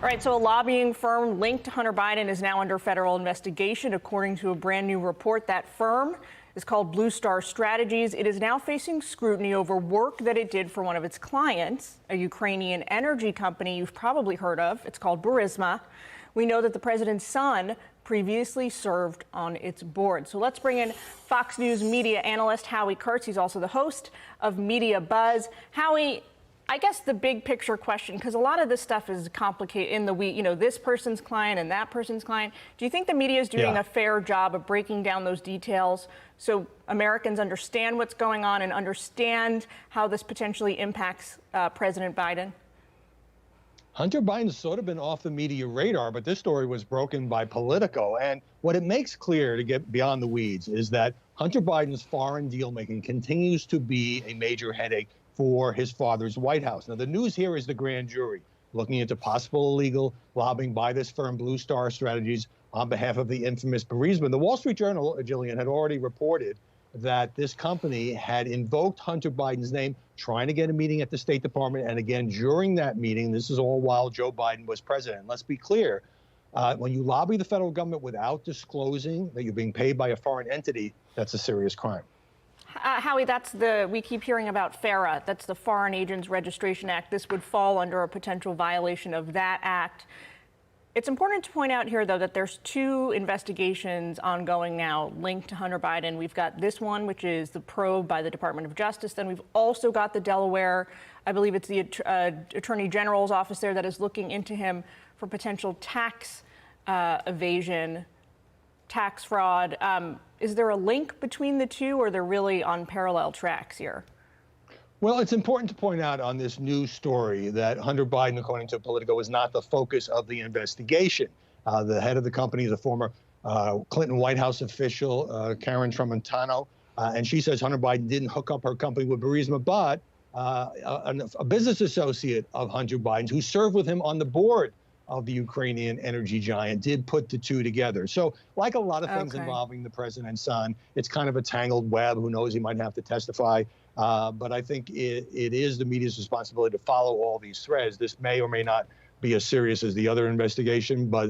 All right, so a lobbying firm linked to Hunter Biden is now under federal investigation, according to a brand new report. That firm is called Blue Star Strategies. It is now facing scrutiny over work that it did for one of its clients, a Ukrainian energy company you've probably heard of. It's called Burisma. We know that the president's son previously served on its board. So let's bring in Fox News media analyst Howard Kurtz. He's also the host of MediaBuzz. Howie, I guess the big picture question, because a lot of this stuff is complicated in the week, this person's client and that person's client. Do you think the media is doing a fair job of breaking down those details so Americans understand what's going on and understand how this potentially impacts President Biden? Hunter Biden's sort of been off the media radar, but this story was broken by Politico. And what it makes clear, to get beyond the weeds, is that Hunter Biden's foreign deal-making continues to be a major headache for his father's White House. Now, the news here is the grand jury looking into possible illegal lobbying by this firm, Blue Star Strategies, on behalf of the infamous Burisma. The Wall Street Journal, Jillian, had already reported that this company had invoked Hunter Biden's name, trying to get a meeting at the State Department. And again, during that meeting, this is all while Joe Biden was president. Let's be clear, when you lobby the federal government without disclosing that you're being paid by a foreign entity, that's a serious crime. Howie, we keep hearing about FARA. That's the Foreign Agents Registration Act. This would fall under a potential violation of that act. It's important to point out here, though, that there's two investigations ongoing now linked to Hunter Biden. We've got this one, which is the probe by the Department of Justice. Then we've also got the Delaware, I believe it's the Attorney General's office there that is looking into him for potential tax evasion, tax fraud. Is there a link between the two, or they're really on parallel tracks here? Well, it's important to point out on this news story that Hunter Biden, according to Politico, is not the focus of the investigation. The head of the company is a former Clinton White House official, Karen Tramontano, and she says Hunter Biden didn't hook up her company with Burisma, but a business associate of Hunter Biden's who served with him on the board of the Ukrainian energy giant did put the two together. So like a lot of things involving the president's son, it's kind of a tangled web. Who knows, he might have to testify. But I think it is the media's responsibility to follow all these threads. This may or may not be as serious as the other investigation, but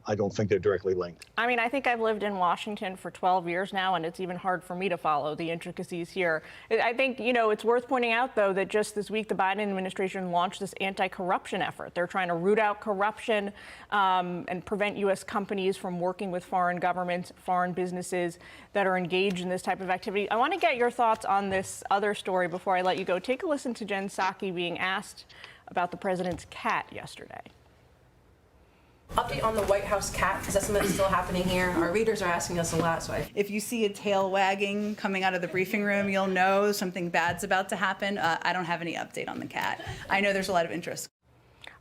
I don't think they're directly linked. I mean, I think I've lived in Washington for 12 years now, and it's even hard for me to follow the intricacies here. I think, it's worth pointing out, though, that just this week, the Biden administration launched this anti-corruption effort. They're trying to root out corruption and prevent U.S. companies from working with foreign governments, foreign businesses that are engaged in this type of activity. I want to get your thoughts on this other story before I let you go. Take a listen to Jen Psaki being asked about the president's cat yesterday. Update on the White House cat, because that's something that's still happening here. Our readers are asking us a lot. If you see a tail wagging coming out of the briefing room, you'll know something bad's about to happen. I don't have any update on the cat. I know there's a lot of interest.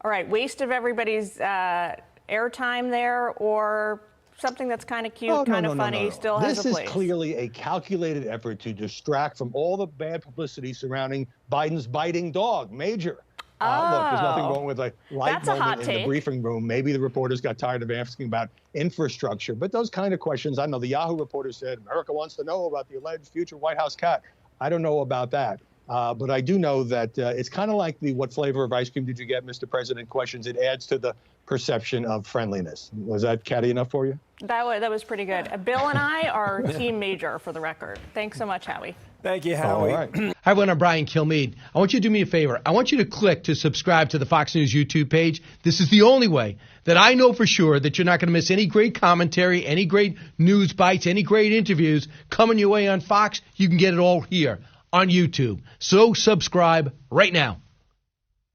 All right, waste of everybody's airtime there, or something that's kind of cute, kind of funny, still has a place. This is clearly a calculated effort to distract from all the bad publicity surrounding Biden's biting dog, Major. Look, there's nothing wrong with a light moment in the briefing room. Maybe the reporters got tired of asking about infrastructure, but those kind of questions, I know the Yahoo reporter said, America wants to know about the alleged future White House cat. I don't know about that. But I do know that it's kind of like the what flavor of ice cream did you get, Mr. President questions. It adds to the perception of friendliness. Was that catty enough for you? That was pretty good. Bill and I are Team Major, for the record. Thanks so much, Howie. Thank you, Howie. All right. Hi, everyone. I'm Brian Kilmeade. I want you to do me a favor. I want you to click to subscribe to the Fox News YouTube page. This is the only way that I know for sure that you're not going to miss any great commentary, any great news bites, any great interviews coming your way on Fox. You can get it all here on YouTube. So subscribe right now.